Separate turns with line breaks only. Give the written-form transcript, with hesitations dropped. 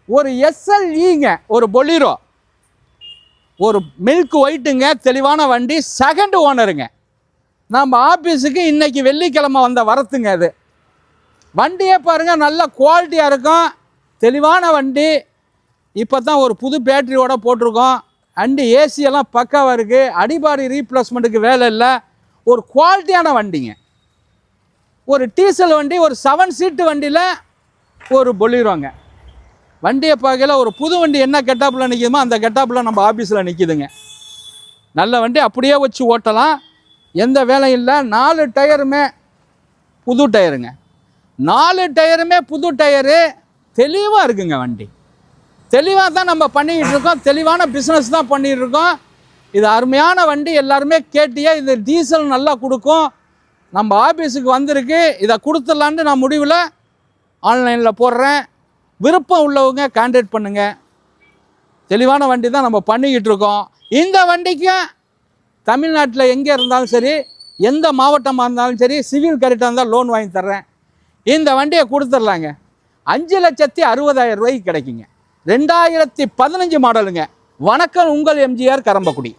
ஒரு SLEங்க, ஒரு பொலிரோ, ஒரு மில்க் ஒயிட்டுங்க, தெளிவான வண்டி, செகண்ட் ஓனருங்க. நம்ம ஆஃபீஸுக்கு இன்றைக்கி வெள்ளிக்கிழமை வந்த வரத்துங்க. அது வண்டியே பாருங்கள், நல்ல குவாலிட்டியாக இருக்கும், தெளிவான வண்டி. இப்போ தான் ஒரு புது பேட்டரியோட போட்டிருக்கோம். வண்டி ஏசியெல்லாம் பக்காவாக இருக்குது. அடிபாடி ரீப்ளேஸ்மெண்ட்டுக்கு வேலை இல்லை. ஒரு குவாலிட்டியான வண்டிங்க. ஒரு டீசல் வண்டி, ஒரு 7 சீட்டு வண்டியில் ஒரு பொலிரோங்க. வண்டியை பார்க்கல ஒரு புது வண்டி என்ன கெட்டாப்பில் நிற்கிதுமோ அந்த கெட்டாப்பில் நம்ம ஆஃபீஸில் நிற்கிதுங்க. நல்ல வண்டி, அப்படியே வச்சு ஓட்டலாம், எந்த வேலையும் இல்லை. 4 டயருமே புது டயருங்க. 4 டயருமே புது டயரு, தெளிவாக இருக்குங்க வண்டி. தெளிவாக தான் நம்ம பண்ணிக்கிட்டு இருக்கோம், தெளிவான பிஸ்னஸ் தான் பண்ணிகிட்டு இருக்கோம். இது அருமையான வண்டி, எல்லாருமே கேட்டியே. இது டீசல் நல்லா கொடுக்கும். நம்ம ஆஃபீஸுக்கு வந்திருக்கு, இதை கொடுத்துடலான்னு நான் முடிவில் ஆன்லைனில் போடுறேன். விருப்பம் உள்ளவங்க கான்டாக்ட் பண்ணுங்கள். தெளிவான வண்டி தான் நம்ம பண்ணிக்கிட்டு இருக்கோம். இந்த வண்டிக்கு தமிழ்நாட்டில் எங்கே இருந்தாலும் சரி, எந்த மாவட்டமாக இருந்தாலும் சரி, சிவில் கரெக்டாக இருந்தால் லோன் வாங்கி தர்றேன். இந்த வண்டியை கொடுத்துடலாங்க. 5,60,000 ரூபாய்க்கு கிடைக்குங்க. 2015 மாடலுங்க. வணக்கம், உங்கள் எம்ஜிஆர் கரம்பக்குடி.